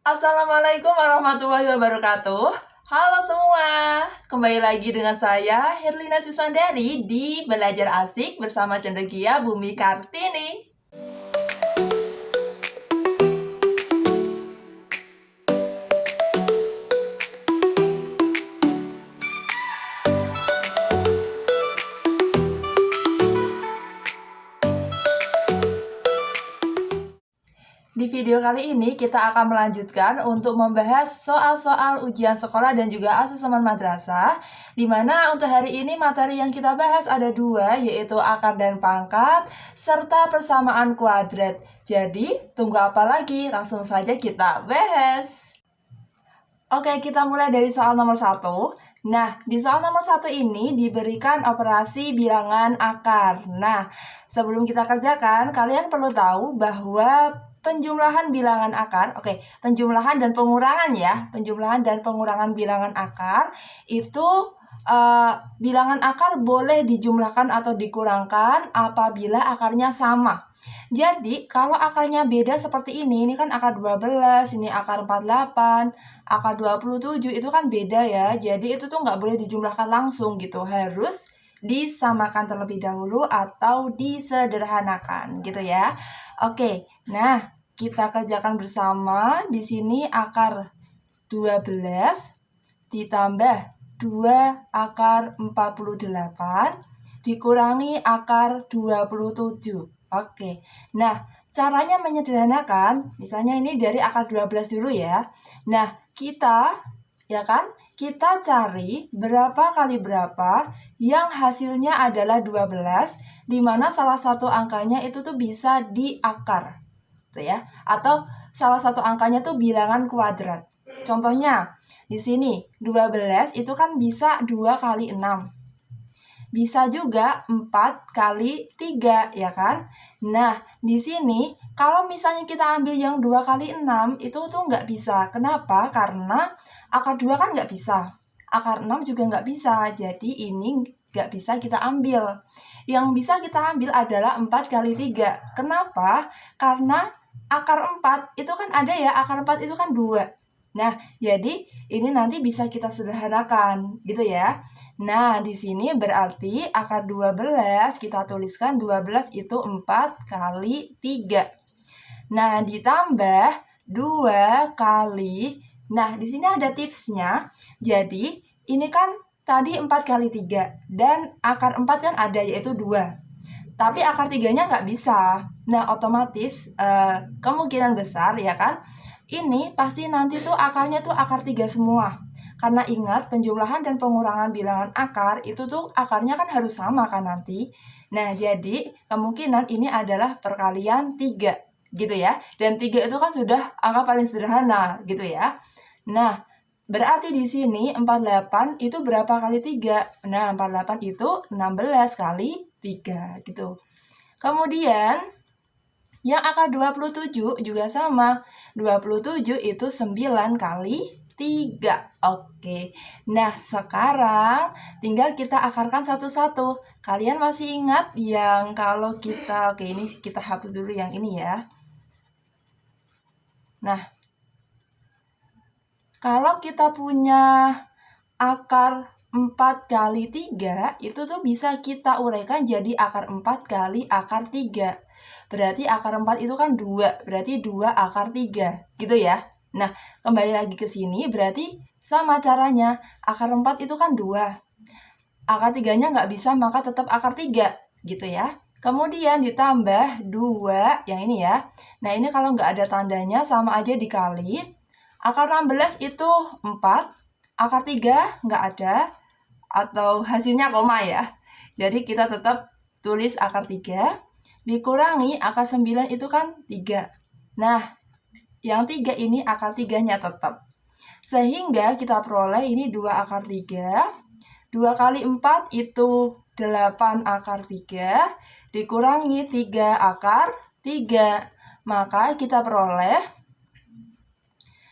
Assalamualaikum warahmatullahi wabarakatuh. Halo semua, kembali lagi dengan saya Herlina Siswandari di Belajar Asik bersama Cendekia Bumi Kartini. Di video kali ini kita akan melanjutkan untuk membahas soal-soal ujian sekolah dan juga asesmen madrasah, di mana untuk hari ini materi yang kita bahas ada dua, yaitu akar dan pangkat, serta persamaan kuadrat. Jadi, tunggu apa lagi? Langsung saja kita bahas. Oke, kita mulai dari soal nomor 1. Nah, di soal nomor 1 ini diberikan operasi bilangan akar. Nah, sebelum kita kerjakan, kalian perlu tahu bahwa penjumlahan bilangan akar, penjumlahan dan pengurangan ya, penjumlahan dan pengurangan bilangan akar itu bilangan akar boleh dijumlahkan atau dikurangkan apabila akarnya sama. Jadi, kalau akarnya beda seperti ini kan akar 12, ini akar 48, akar 27, itu kan beda ya. Jadi, itu tuh nggak boleh dijumlahkan langsung gitu. Harus disamakan terlebih dahulu atau disederhanakan gitu ya. Oke, nah kita kerjakan bersama. Di sini akar 12 ditambah 2 akar 48 dikurangi akar 27. Oke, nah caranya menyederhanakan, misalnya ini dari akar 12 dulu ya. Nah, kita cari berapa kali berapa yang hasilnya adalah 12, di mana salah satu angkanya itu tuh bisa di akar. Tuh ya. Atau salah satu angkanya tuh bilangan kuadrat. Contohnya, di sini 12 itu kan bisa 2 kali 6. Bisa juga 4 kali 3 ya kan? Nah, di sini kalau misalnya kita ambil yang 2 kali 6 itu tuh nggak bisa. Kenapa? Karena akar 2 kan nggak bisa. Akar 6 juga nggak bisa. Jadi ini nggak bisa kita ambil. Yang bisa kita ambil adalah 4 kali 3. Kenapa? Karena akar 4 itu kan ada ya, akar 4 itu kan 2. Nah, jadi ini nanti bisa kita sederhanakan gitu ya. Nah, di sini berarti akar 12 kita tuliskan 12 itu 4 kali 3. Nah, ditambah 2 kali. Nah, di sini ada tipsnya. Jadi, ini kan tadi 4 kali 3 dan akar 4 kan ada yaitu 2. Tapi akar 3-nya nggak bisa. Nah, otomatis kemungkinan besar ya kan, ini pasti nanti tuh akarnya tuh akar 3 semua. Karena ingat, penjumlahan dan pengurangan bilangan akar itu tuh akarnya kan harus sama kan nanti. Nah, jadi kemungkinan ini adalah perkalian 3 gitu ya. Dan 3 itu kan sudah angka paling sederhana gitu ya. Nah, berarti di sini 48 itu berapa kali 3? Nah, 48 itu 16 kali 3 gitu. Kemudian yang akar 27 juga sama. 27 itu 9 kali 3. Oke. Nah, sekarang tinggal kita akarkan satu-satu. Kalian masih ingat yang kalau kita, ini kita hapus dulu yang ini ya. Nah, kalau kita punya akar 4 kali 3, itu tuh bisa kita uraikan jadi akar 4 kali akar 3. Berarti akar 4 itu kan 2, berarti 2 akar 3, gitu ya. Nah, kembali lagi ke sini, berarti sama caranya. Akar 4 itu kan 2. Akar 3-nya nggak bisa, maka tetap akar 3, gitu ya. Kemudian ditambah 2, yang ini ya. Nah, ini kalau nggak ada tandanya, sama aja dikali. Akar 16 itu 4, akar 3 nggak ada, atau hasilnya koma ya. Jadi kita tetap tulis akar 3, dikurangi akar 9 itu kan 3. Nah, yang 3 ini akar 3-nya tetap. Sehingga kita peroleh ini 2 akar 3, 2 kali 4 itu 8 akar 3, dikurangi 3 akar 3. Maka kita peroleh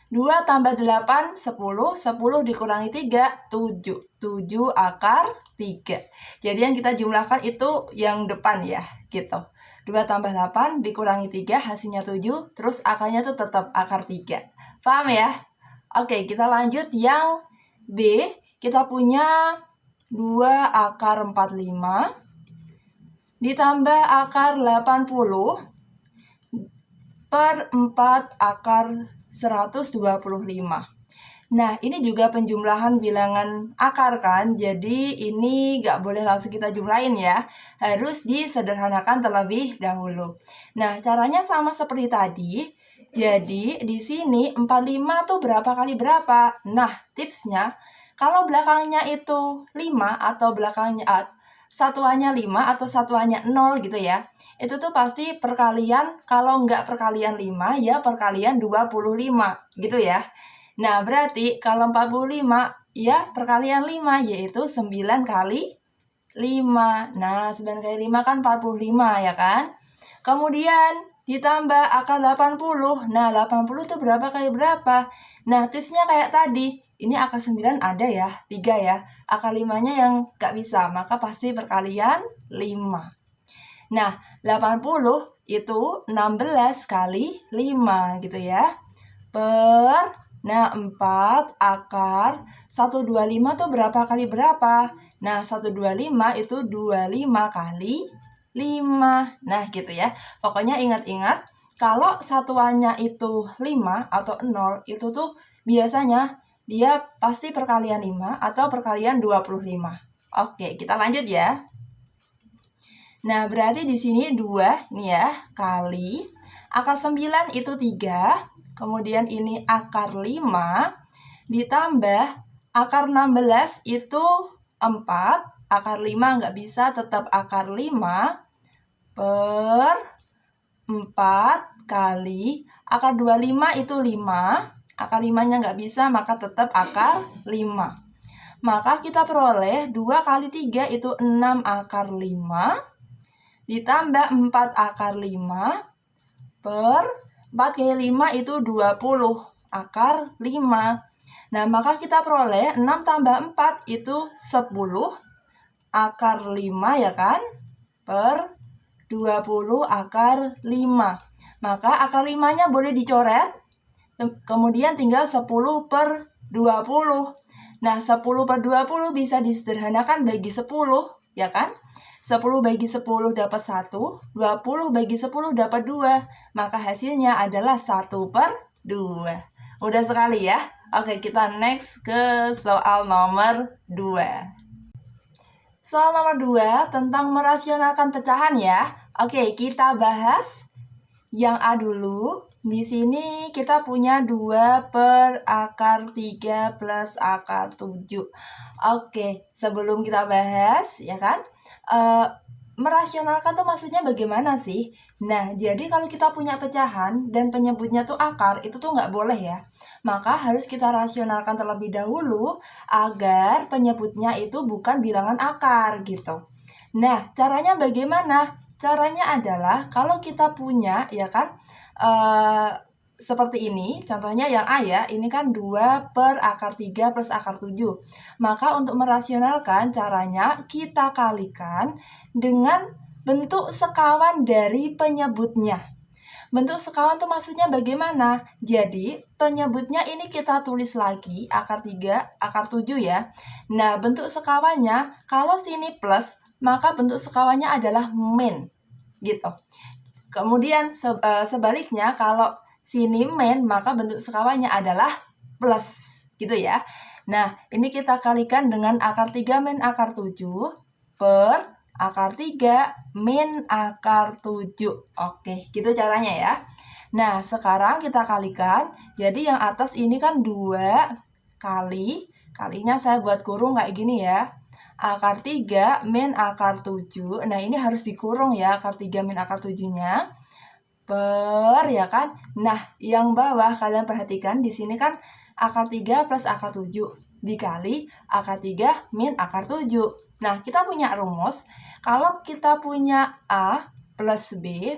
2 tambah 8, 10. 10 dikurangi 3, 7. 7 akar 3. Jadi yang kita jumlahkan itu yang depan ya, gitu. 2 tambah 8 dikurangi 3, hasilnya 7. Terus akarnya tuh tetap akar 3. Paham ya? Oke, kita lanjut yang B. Kita punya 2 akar 45 ditambah akar 80 per 4 akar 125. Nah, ini juga penjumlahan bilangan akar kan, jadi ini nggak boleh langsung kita jumlahin ya, harus disederhanakan terlebih dahulu. Nah, caranya sama seperti tadi, jadi di sini 45 tuh berapa kali berapa? Nah, tipsnya, kalau belakangnya itu 5 atau belakangnya satuannya 5 atau satuannya 0 gitu ya, itu tuh pasti perkalian, kalau nggak perkalian 5 ya perkalian 25 gitu ya. Nah, berarti kalau 45 ya perkalian 5 yaitu 9 kali 5. Nah, 9 kali 5 kan 45 ya kan? Kemudian ditambah akar 80. Nah, 80 itu berapa kali berapa? Nah, tipsnya kayak tadi. Ini akar 9 ada ya, 3 ya. Akar 5-nya yang nggak bisa, maka pasti perkalian 5. Nah, 80 itu 16 kali 5 gitu ya. Nah, 4 akar 125 tuh berapa kali berapa? Nah, 125 itu 25 kali 5. Nah, gitu ya. Pokoknya ingat-ingat, kalau satuannya itu 5 atau 0, itu tuh biasanya dia pasti perkalian 5 atau perkalian 25. Oke, kita lanjut ya. Nah, berarti di sini 2 nih ya, kali akar 9 itu 3. Kemudian ini akar 5 ditambah akar 16 itu 4. Akar 5 nggak bisa, tetap akar 5 per 4 kali akar 25 itu 5. Akar 5-nya nggak bisa, maka tetap akar 5. Maka kita peroleh 2 kali 3 itu 6 akar 5 ditambah 4 akar 5 per 4 kali 5 itu 20 akar 5. Nah, maka kita peroleh 6 tambah 4 itu 10 akar 5 ya kan? Per 20 akar 5. Maka akar 5-nya boleh dicoret. Kemudian tinggal 10 per 20. Nah, 10 per 20 bisa disederhanakan bagi 10, ya kan? 10 bagi 10 dapat 1, 20 bagi 10 dapat 2. Maka hasilnya adalah 1 per 2. Udah sekali ya? Oke, kita next ke soal nomor 2. Soal nomor 2 tentang merasionalkan pecahan ya. Oke, kita bahas yang A dulu. Di sini kita punya 2 per akar 3 plus akar 7. Oke, sebelum kita bahas, ya kan? Merasionalkan tuh maksudnya bagaimana sih? Nah, jadi kalau kita punya pecahan dan penyebutnya tuh akar, itu tuh nggak boleh ya. Maka harus kita rasionalkan terlebih dahulu agar penyebutnya itu bukan bilangan akar gitu. Nah, caranya bagaimana? Caranya adalah kalau kita punya, ya kan, seperti ini, contohnya yang A ya, ini kan 2 per akar 3 plus akar 7. Maka untuk merasionalkan caranya kita kalikan dengan bentuk sekawan dari penyebutnya. Bentuk sekawan tuh maksudnya bagaimana? Jadi penyebutnya ini kita tulis lagi akar 3, akar 7 ya. Nah, bentuk sekawannya kalau sini plus, maka bentuk sekawannya adalah min gitu. Kemudian sebaliknya kalau sini min, maka bentuk sekawannya adalah plus gitu ya. Nah, ini kita kalikan dengan akar 3 min akar 7 per akar 3 min akar 7. Oke, gitu caranya ya. Nah, sekarang kita kalikan. Jadi yang atas ini kan 2 kali, kalinya saya buat kurung kayak gini ya. Akar 3 min akar 7. Nah, ini harus dikurung ya, akar 3 min akar 7-nya. Per, ya kan? Nah, yang bawah kalian perhatikan di sini kan akar 3 plus akar 7 dikali akar 3 min akar 7. Nah, kita punya rumus. Kalau kita punya A plus B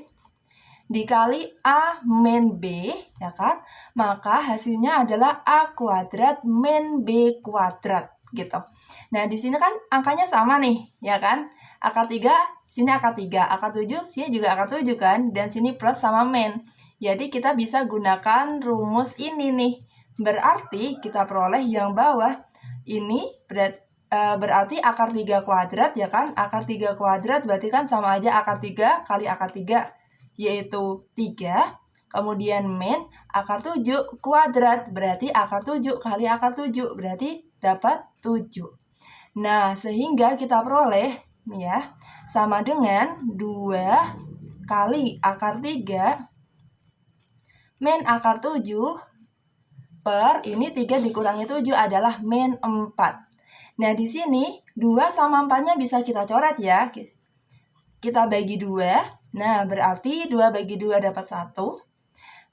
dikali A min B, ya kan? Maka hasilnya adalah A kuadrat min B kuadrat, gitu. Nah, di sini kan angkanya sama nih, ya kan? Akar 3, sini akar 3, akar 7, sini juga akar 7 kan? Dan sini plus sama min. Jadi kita bisa gunakan rumus ini nih. Berarti kita peroleh yang bawah ini berarti akar 3 kuadrat ya kan. Akar 3 kuadrat berarti kan sama aja akar 3 kali akar 3, yaitu 3. Kemudian min akar 7 kuadrat berarti akar 7 kali akar 7 berarti dapat 7. Nah, sehingga kita peroleh nih ya, sama dengan 2 kali akar 3 min akar 7 per ini 3 dikurangi 7 adalah min 4. Nah, di sini 2 sama 4-nya bisa kita coret ya. Kita bagi 2. Nah, berarti 2 bagi 2 dapat 1.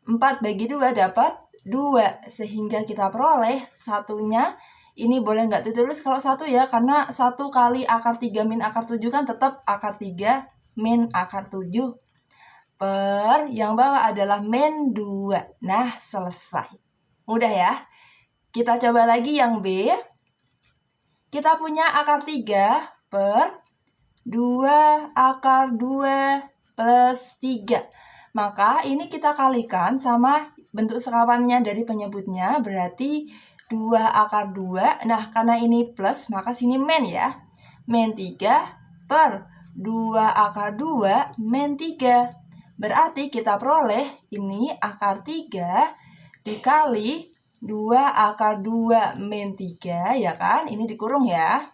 4 bagi 2 dapat 2. Sehingga kita peroleh satunya. Ini boleh nggak ditulis kalau 1 ya, karena 1 kali akar 3 min akar 7 kan tetap akar 3 min akar 7. Per yang bawah adalah min 2. Nah, selesai. Mudah ya. Kita coba lagi yang B. Kita punya akar 3 per 2 akar 2 plus 3. Maka ini kita kalikan sama bentuk sekawannya dari penyebutnya. Berarti 2 akar 2. Nah, karena ini plus, maka sini min ya. Min 3 per 2 akar 2 min 3. Berarti kita peroleh ini akar 3 dikali 2 akar 2 min 3 ya kan. Ini dikurung ya.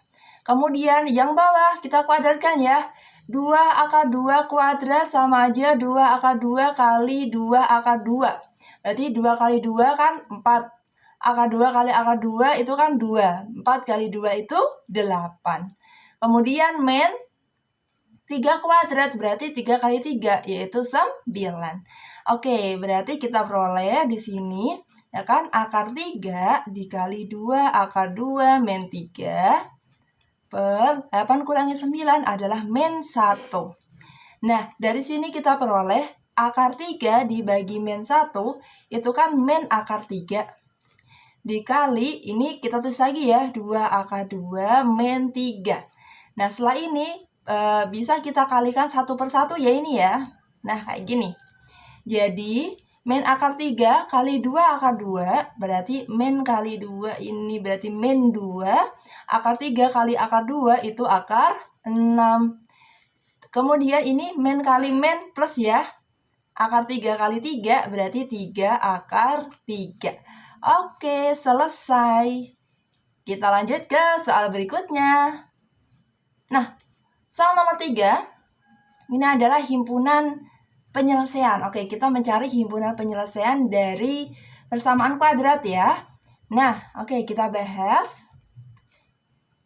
Kemudian yang bawah kita kuadratkan ya. 2 akar 2 kuadrat sama aja 2 akar 2 kali 2 akar 2. Berarti 2 kali 2 kan 4. Akar 2 kali akar 2 itu kan 2. 4 kali 2 itu 8. Kemudian min 3 kuadrat berarti 3 kali 3 yaitu 9. Oke, berarti kita peroleh di sini ya kan akar 3 dikali 2 akar 2 min 3 per 8 kurangi 9 adalah min 1. Nah, dari sini kita peroleh akar 3 dibagi min 1 itu kan min akar 3 dikali ini kita tulis lagi ya 2 akar 2 min 3. Nah, setelah ini bisa kita kalikan satu per satu ya ini ya. Nah, kayak gini. Jadi, min akar 3 kali 2 akar 2 berarti min kali 2 ini berarti min 2. Akar 3 kali akar 2 itu akar 6. Kemudian ini min kali min plus ya. Akar 3 kali 3 berarti 3 akar 3. Oke, selesai. Kita lanjut ke soal berikutnya. Nah, soal nomor 3, ini adalah himpunan penyelesaian. Oke, kita mencari himpunan penyelesaian dari persamaan kuadrat ya. Nah, oke, kita bahas.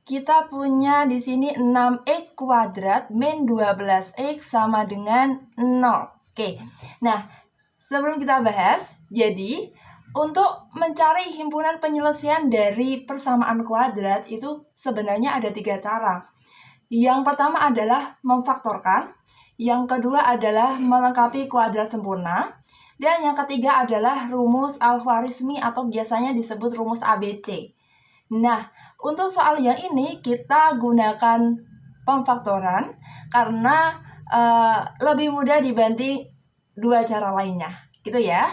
Kita punya di sini 6x kuadrat min 12x sama dengan 0. Oke, nah sebelum kita bahas, jadi untuk mencari himpunan penyelesaian dari persamaan kuadrat itu sebenarnya ada 3 cara. Yang pertama adalah memfaktorkan, yang kedua adalah melengkapi kuadrat sempurna, dan yang ketiga adalah rumus Al-Khwarizmi atau biasanya disebut rumus ABC. Nah, untuk soal yang ini kita gunakan pemfaktoran karena lebih mudah dibanding 2 cara lainnya, gitu ya.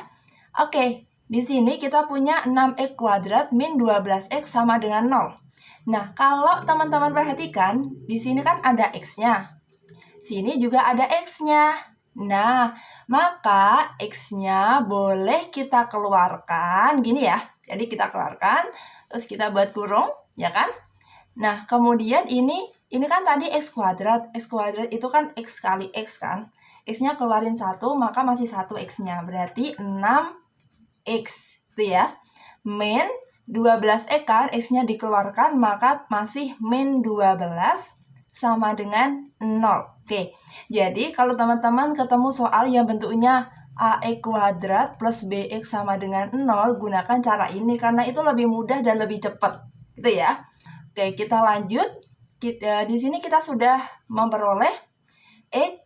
Oke, di sini kita punya 6x kuadrat min 12x sama dengan 0. Nah, kalau teman-teman perhatikan, di sini kan ada x-nya. Sini juga ada x-nya. Nah, maka x-nya boleh kita keluarkan gini ya. Jadi kita keluarkan, terus kita buat kurung, ya kan? Nah, kemudian ini kan tadi x kuadrat. X kuadrat itu kan x kali x kan. X-nya keluarin 1, maka masih 1 x-nya. Berarti 6x, itu ya. Min 12x kan, x-nya dikeluarkan, maka masih min 12 sama dengan 0. Oke, jadi kalau teman-teman ketemu soal yang bentuknya ax kuadrat plus bx sama dengan 0, gunakan cara ini karena itu lebih mudah dan lebih cepat, gitu ya. Oke, kita lanjut. Di sini kita sudah memperoleh x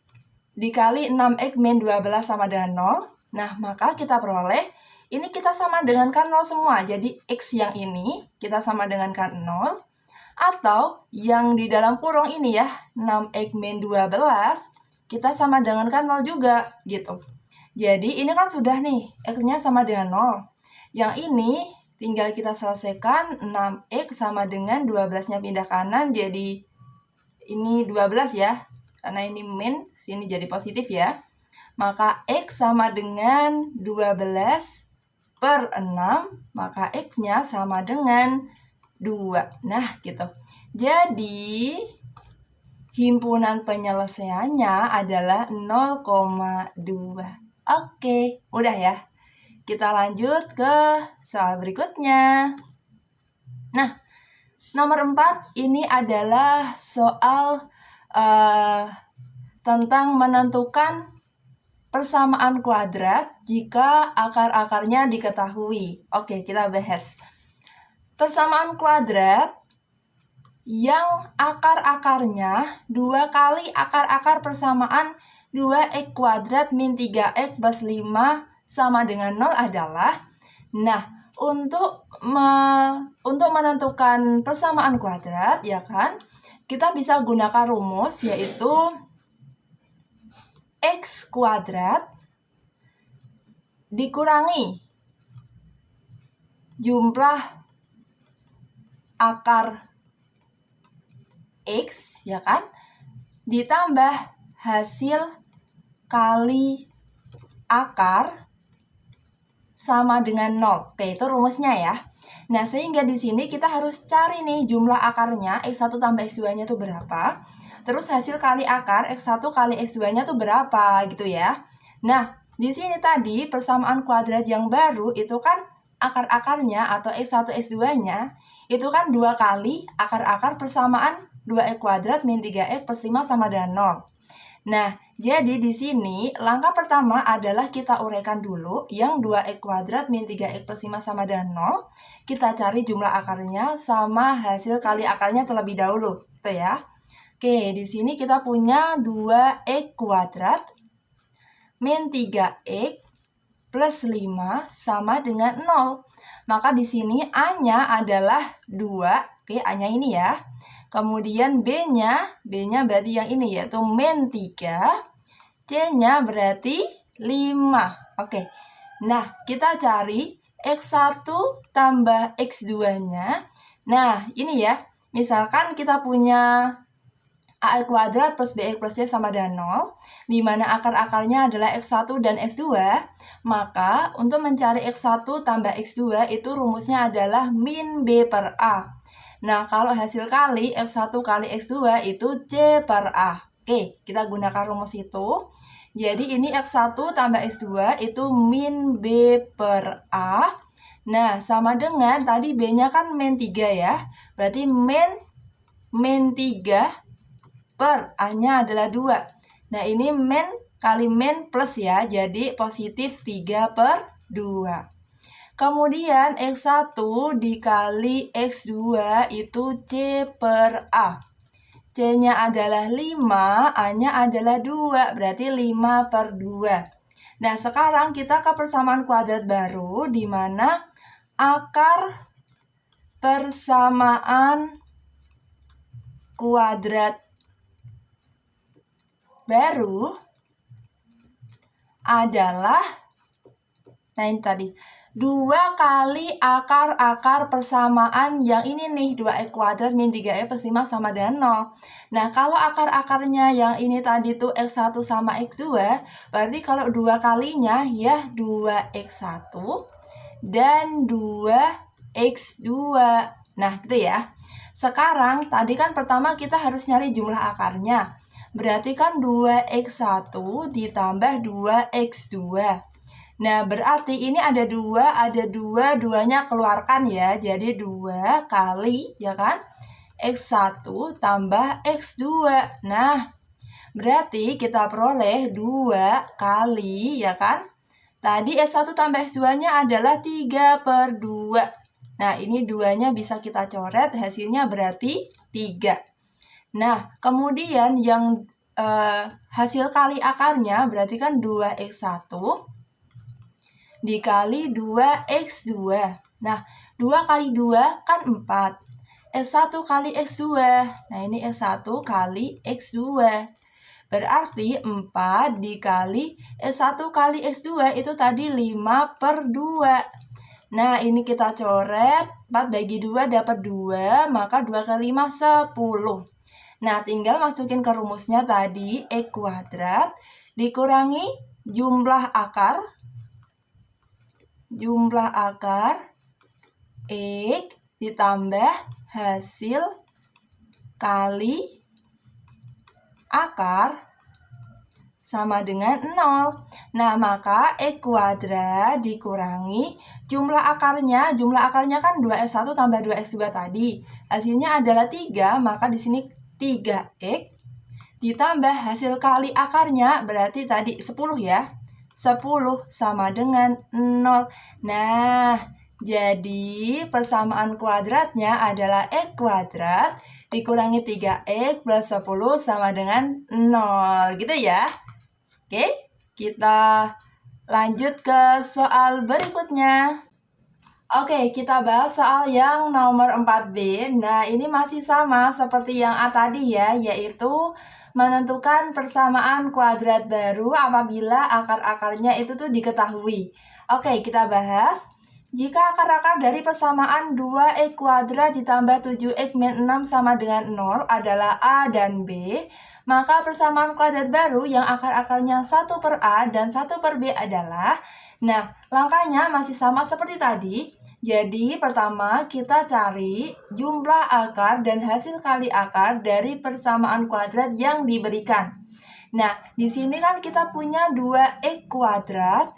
dikali 6x min 12 sama dengan 0. Nah, maka kita peroleh ini kita sama dengan kan 0 semua. Jadi x yang ini kita sama dengan kan 0. Atau yang di dalam kurung ini ya, 6x min 12 kita sama dengan kan 0 juga gitu. Jadi ini kan sudah nih, X-nya sama dengan 0. Yang ini tinggal kita selesaikan, 6X sama dengan 12-nya pindah kanan, jadi ini 12 ya. Karena ini min, sini jadi positif ya. Maka X sama dengan 12 per 6, maka X-nya sama dengan 2. Nah, gitu. Jadi, himpunan penyelesaiannya adalah 0,2. Oke, udah ya. Kita lanjut ke soal berikutnya. Nah, nomor 4 ini adalah soal tentang menentukan persamaan kuadrat jika akar-akarnya diketahui. Oke, kita bahas. Persamaan kuadrat yang akar-akarnya 2 kali akar-akar persamaan 2x kuadrat min 3x plus 5 sama dengan 0 adalah, nah, untuk menentukan persamaan kuadrat, ya kan, kita bisa gunakan rumus, yaitu x kuadrat dikurangi jumlah akar x, ya kan, ditambah hasil kali akar sama dengan 0. Oke, itu rumusnya ya. Nah, sehingga di sini kita harus cari nih jumlah akarnya, x1 tambah x2-nya tuh berapa. Terus hasil kali akar x1 kali x2-nya tuh berapa gitu ya. Nah, di sini tadi persamaan kuadrat yang baru itu kan akar-akarnya atau x1 x2-nya itu kan 2 kali akar-akar persamaan 2x kuadrat min 3x plus 5 sama dengan 0. Nah, jadi di sini langkah pertama adalah kita uraikan dulu yang 2x kuadrat min 3x plus 5 sama dengan 0. Kita cari jumlah akarnya sama hasil kali akarnya terlebih dahulu, gitu ya. Oke, di sini kita punya 2x kuadrat min 3x plus 5 sama dengan 0. Maka di sini A-nya adalah 2. Oke, A-nya ini ya. Kemudian B-nya berarti yang ini yaitu min 3. C-nya berarti 5. Oke. Nah, kita cari X1 tambah X2-nya. Nah, ini ya. Misalkan kita punya AX kuadrat plus BX plus C sama dengan 0, di mana akar-akarnya adalah X1 dan X2, maka untuk mencari X1 tambah X2 itu rumusnya adalah min B per A. Nah, kalau hasil kali X1 kali X2 itu C per A. Oke, kita gunakan rumus itu. Jadi ini X1 tambah X2 itu min B per A. Nah, sama dengan tadi B-nya kan min 3 ya. Berarti min 3 per A-nya adalah 2. Nah, ini min kali min plus ya, jadi positif 3 per 2. Kemudian X1 dikali X2 itu C per A. C-nya adalah 5, A-nya adalah 2, berarti 5 per 2. Nah, sekarang kita ke persamaan kuadrat baru, di mana akar persamaan kuadrat baru adalah, nah ini tadi, 2 kali akar-akar persamaan yang ini nih, 2x kuadrat min 3x plus 5 sama dengan 0. Nah, kalau akar-akarnya yang ini tadi tuh x1 sama x2, berarti kalau 2 kalinya ya 2x1 dan 2x2. Nah, gitu ya. Sekarang, tadi kan pertama kita harus nyari jumlah akarnya. Berarti kan 2x1 ditambah 2x2. Nah, berarti ini ada 2, 2-nya keluarkan ya. Jadi 2 kali, ya kan, x1 tambah x2. Nah, berarti kita peroleh 2 kali, ya kan. Tadi x1 tambah x2-nya adalah 3 per 2. Nah, ini 2-nya bisa kita coret, hasilnya berarti 3. Nah, kemudian yang hasil kali akarnya berarti kan 2x1 dikali 2x2. Nah, 2 kali 2 kan 4. X1 kali x2. Nah, ini x1 kali x2. Berarti 4 dikali X1 kali X2 itu tadi 5/2. Nah, ini kita coret, 4 bagi 2 dapat 2, maka 2 kali 5, 10. Nah, tinggal masukin ke rumusnya tadi, X kuadrat dikurangi jumlah akar X ditambah hasil kali akar sama dengan 0. Nah, maka X kuadrat dikurangi jumlah akarnya kan 2x1 tambah 2x2 tadi. Hasilnya adalah 3, maka di sini 3x ditambah hasil kali akarnya berarti tadi 10 ya. 10 sama dengan 0. Nah, jadi persamaan kuadratnya adalah X kuadrat dikurangi 3x plus 10 sama dengan 0. Gitu ya. Oke, kita lanjut ke soal berikutnya. Oke, kita bahas soal yang nomor 4B. Nah, ini masih sama seperti yang A tadi ya, yaitu menentukan persamaan kuadrat baru apabila akar-akarnya itu tuh diketahui. Oke, kita bahas. Jika akar-akar dari persamaan 2x kuadrat ditambah 7x min 6 sama dengan 0 adalah A dan B, maka persamaan kuadrat baru yang akar-akarnya 1/A dan 1/B adalah... Nah, langkahnya masih sama seperti tadi. Jadi, pertama kita cari jumlah akar dan hasil kali akar dari persamaan kuadrat yang diberikan. Nah, di sini kan kita punya 2x kuadrat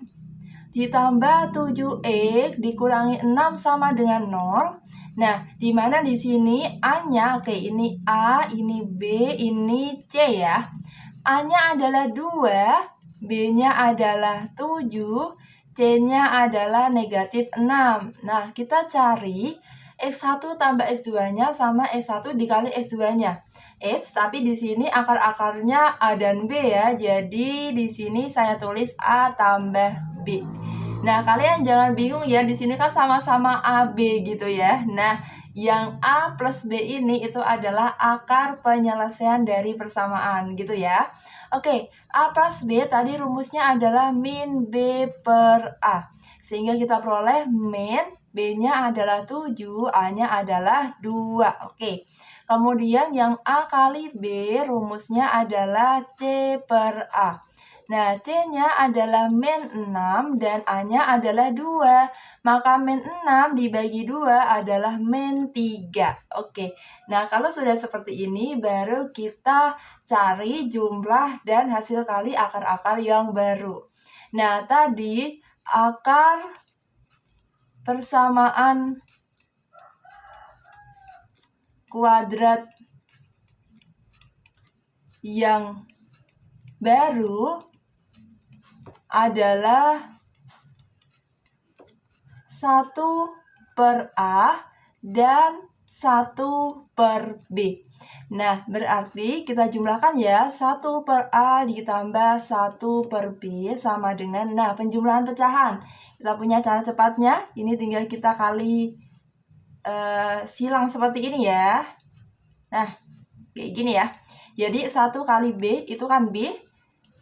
ditambah 7x dikurangi 6 sama dengan 0. Nah, di mana di sini A-nya, oke, ini A, ini B, ini C ya. A-nya adalah 2, B-nya adalah 7, C-nya adalah negatif 6. Nah, kita cari X1 tambah X2-nya sama X1 dikali X2-nya. Tapi di sini akar-akarnya A dan B ya. Jadi di sini saya tulis A tambah B. Nah, kalian jangan bingung ya, di sini kan sama-sama AB gitu ya. Nah, yang A plus B ini itu adalah akar penyelesaian dari persamaan gitu ya. Oke, A plus B tadi rumusnya adalah min B per A. Sehingga kita peroleh min B-nya adalah 7, A-nya adalah 2. Oke, kemudian yang A kali B rumusnya adalah C per A. Nah, C-nya adalah min 6 dan A-nya adalah 2. Maka min 6 dibagi 2 adalah min 3. Oke, nah kalau sudah seperti ini baru kita cari jumlah dan hasil kali akar-akar yang baru. Nah, tadi akar persamaan kuadrat yang baru adalah 1/A dan 1/B. Nah, berarti kita jumlahkan ya, 1/A ditambah 1/B sama dengan, nah, penjumlahan pecahan. Kita punya cara cepatnya, ini tinggal kita kali silang seperti ini ya. Nah, kayak gini ya. Jadi 1 kali B itu kan B,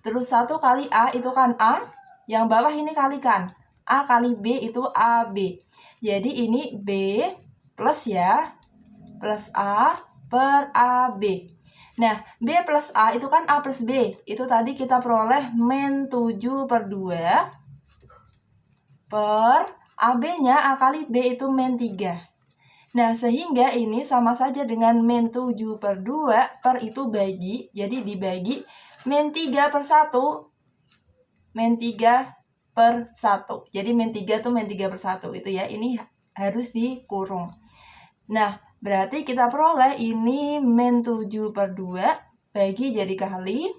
terus 1 kali A itu kan A, yang bawah ini kalikan. A kali B itu AB. Jadi ini B plus ya, plus A per AB. Nah, B plus A itu kan A plus B. Itu tadi kita peroleh min 7/2 per AB-nya A kali B itu min 3. Nah, sehingga ini sama saja dengan min 7/2 per itu bagi, jadi dibagi min 3/1. Min 3/1. Jadi min 3 tuh min 3/1 itu ya. Ini harus dikurung. Nah, berarti kita peroleh ini min 7/2 bagi jadi kali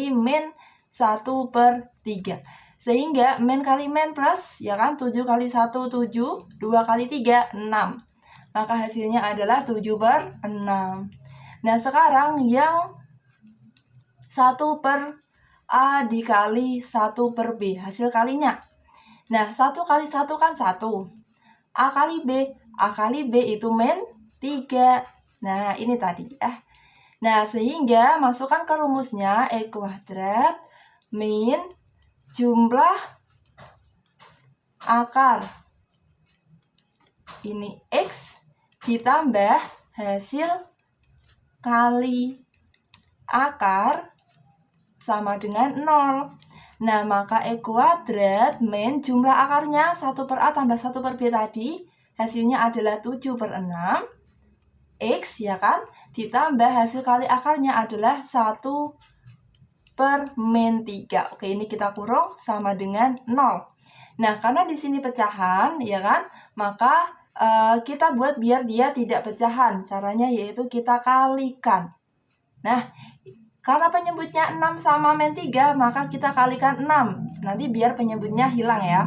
min 1/3. Sehingga min kali min plus, ya kan, 7 kali 1, 7, 2 kali 3, 6. Maka hasilnya adalah 7/6. Nah, sekarang yang 1/A dikali 1/B, hasil kalinya. Nah, 1 kali 1 kan 1. A kali B itu min 3. Nah, ini tadi ya. Nah, sehingga masukkan ke rumusnya E kuadrat min jumlah akar. Ini X ditambah hasil kali akar sama dengan 0. Nah, maka E kuadrat min jumlah akarnya 1/A tambah 1/B tadi, hasilnya adalah 7/6. X ya kan, ditambah hasil kali akarnya adalah 1/-3. Oke, ini kita kurung sama dengan 0. Nah, karena di sini pecahan ya kan, maka kita buat biar dia tidak pecahan. Caranya yaitu kita kalikan. Nah, karena penyebutnya 6 sama min 3, maka kita kalikan 6. Nanti biar penyebutnya hilang ya.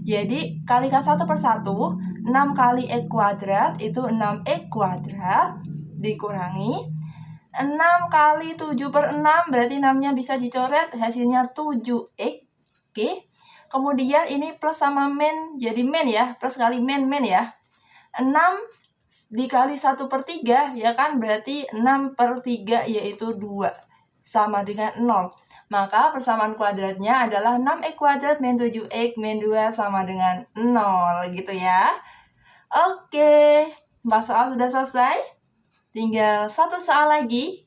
Jadi, kalikan 1/1. 6 kali E kuadrat itu 6E kuadrat dikurangi 6 kali 7/6, berarti 6-nya bisa dicoret, hasilnya 7X. Oke. Kemudian ini plus sama min, jadi min ya, plus kali min ya. 6 dikali 1/3 ya kan, berarti 6/3 yaitu 2 sama dengan 0. Maka persamaan kuadratnya adalah 6x kuadrat min 7x min 2 sama dengan 0 gitu ya. Oke, 4 soal sudah selesai. Tinggal 1 soal lagi.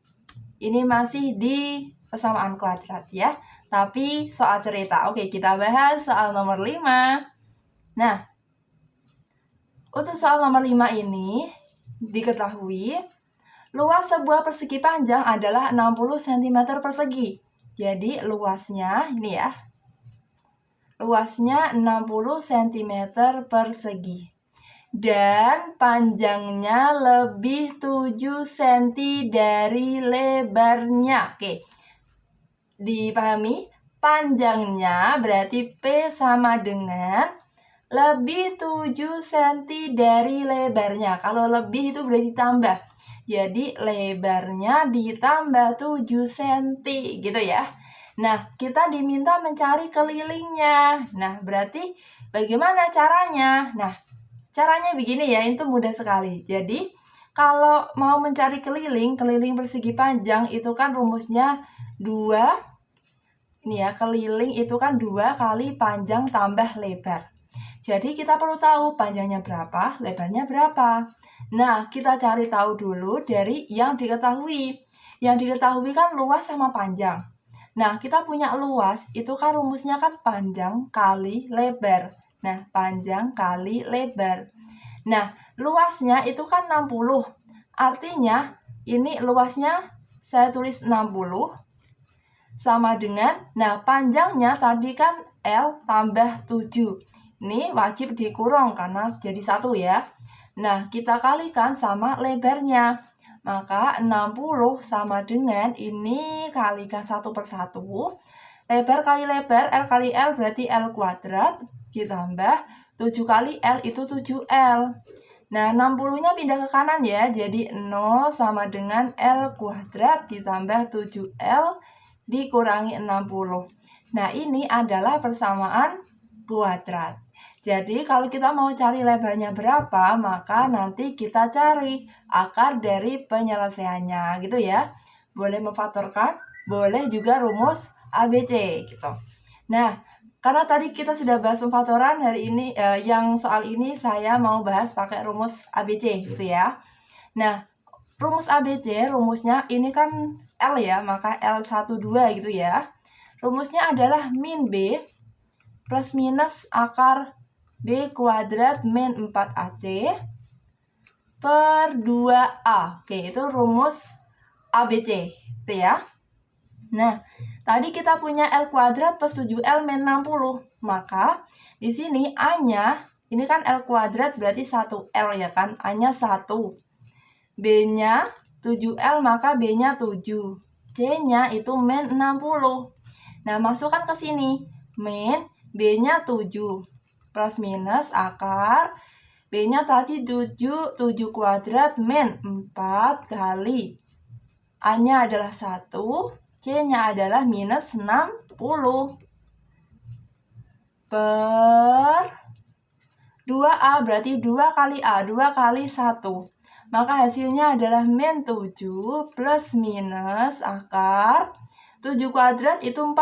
Ini masih di persamaan kuadrat ya, tapi soal cerita. Oke, kita bahas soal nomor 5. Nah, untuk soal nomor 5 ini diketahui luas sebuah persegi panjang adalah 60 cm persegi. Jadi luasnya ini ya. Luasnya 60 cm persegi. Dan panjangnya lebih 7 cm dari lebarnya. Oke. Dipahami? Panjangnya berarti P sama dengan lebih 7 cm dari lebarnya. Kalau lebih itu berarti tambah. Jadi lebarnya ditambah 7 cm gitu ya. Nah, kita diminta mencari kelilingnya. Nah, berarti bagaimana caranya? Nah, caranya begini ya, itu mudah sekali. Jadi, kalau mau mencari keliling persegi panjang itu kan rumusnya 2. Ini ya, keliling itu kan 2 kali panjang tambah lebar. Jadi kita perlu tahu panjangnya berapa, lebarnya berapa. Nah, kita cari tahu dulu dari yang diketahui. Yang diketahui kan luas sama panjang. Nah, kita punya luas, itu kan rumusnya kan panjang kali lebar. Nah, panjang kali lebar. Nah, luasnya itu kan 60. Artinya, ini luasnya saya tulis 60 sama dengan, nah panjangnya tadi kan L tambah 7. Ini wajib dikurung karena jadi 1 ya. Nah, kita kalikan sama lebarnya. Maka 60 sama dengan ini kalikan 1/1. Lebar kali lebar, L kali L berarti L kuadrat. Ditambah 7 kali L itu 7L. Nah, 60-nya pindah ke kanan ya. Jadi 0 sama dengan L kuadrat ditambah 7L dikurangi 60. Nah, ini adalah persamaan kuadrat. Jadi, kalau kita mau cari lebarnya berapa, maka nanti kita cari akar dari penyelesaiannya, gitu ya. Boleh memfaktorkan, boleh juga rumus ABC, gitu. Nah, karena tadi kita sudah bahas pemfaktoran, hari ini yang soal ini saya mau bahas pakai rumus ABC, gitu ya. Nah, rumus ABC, rumusnya ini kan L ya, maka L12 gitu ya. Rumusnya adalah min B plus minus akar B kuadrat min 4AC per 2A. Oke, itu rumus ABC, itu ya. Nah, tadi kita punya L kuadrat plus 7L min 60. Maka, di sini A-nya, ini kan L kuadrat berarti 1L ya kan, A-nya 1. B-nya 7L maka B-nya 7. C-nya itu min 60. Nah, masukkan ke sini. Min B-nya 7. Plus minus akar. B-nya tadi 7 kuadrat min 4 kali. A-nya adalah 1. C-nya adalah minus 60. Per 2A berarti 2 kali A. 2 kali 1. Maka hasilnya adalah min 7 plus minus akar 7 kuadrat itu 49.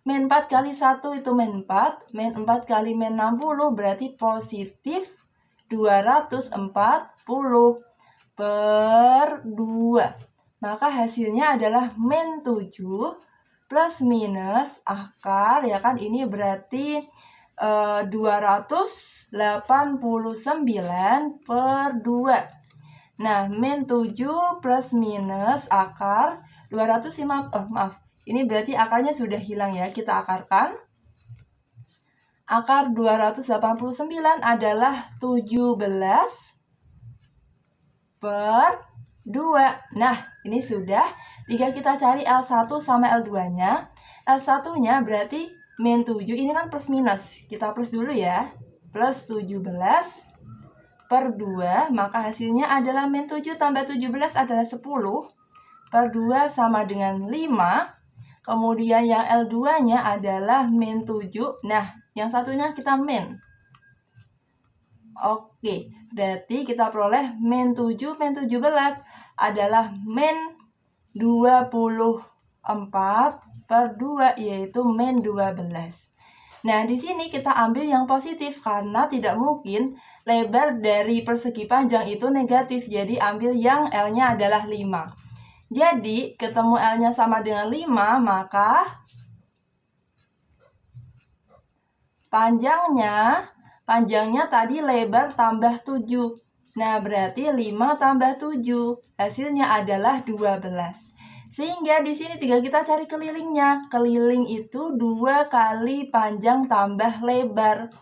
Min 4 kali 1 itu min 4. Min 4 kali min 60 berarti positif 240 per 2. Maka hasilnya adalah min 7 plus minus akar, ya kan, ini berarti 289 per 2. Nah, min 7 plus minus akar 250, maaf, ini berarti akarnya sudah hilang ya, kita akarkan. Akar 289 adalah 17 per 2. Nah, ini sudah. Jika kita cari L1 sama L2-nya, L1-nya berarti min 7, ini kan plus minus. Kita plus dulu ya. Plus 17 per 2, maka hasilnya adalah min 7 tambah 17 adalah 10. Per 2 sama dengan 5. Kemudian yang L2-nya adalah min 7. Nah, yang satunya kita min. Oke, berarti kita peroleh min 7 min 17 adalah min 24 per 2, yaitu min 12. Nah, di sini kita ambil yang positif karena tidak mungkin lebar dari persegi panjang itu negatif. Jadi ambil yang L-nya adalah 5. Jadi ketemu L-nya sama dengan 5, maka panjangnya tadi lebar tambah 7. Nah, berarti 5 tambah 7. Hasilnya adalah 12. Sehingga di sini tinggal kita cari kelilingnya. Keliling itu 2 kali panjang tambah lebar.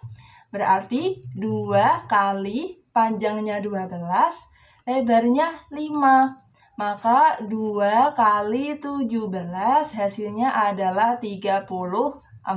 Berarti 2 kali panjangnya 12, lebarnya 5. Maka 2 kali 17 hasilnya adalah 34.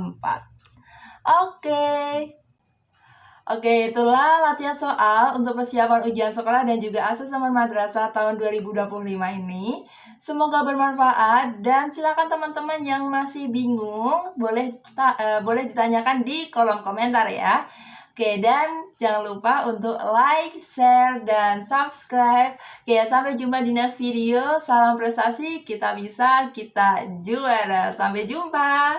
Oke, itulah latihan soal untuk persiapan ujian sekolah dan juga asesmen madrasah tahun 2025 ini. Semoga bermanfaat dan silakan teman-teman yang masih bingung boleh ditanyakan di kolom komentar ya. Oke, dan jangan lupa untuk like, share, dan subscribe. Oke, sampai jumpa di next video. Salam prestasi, kita bisa, kita juara. Sampai jumpa.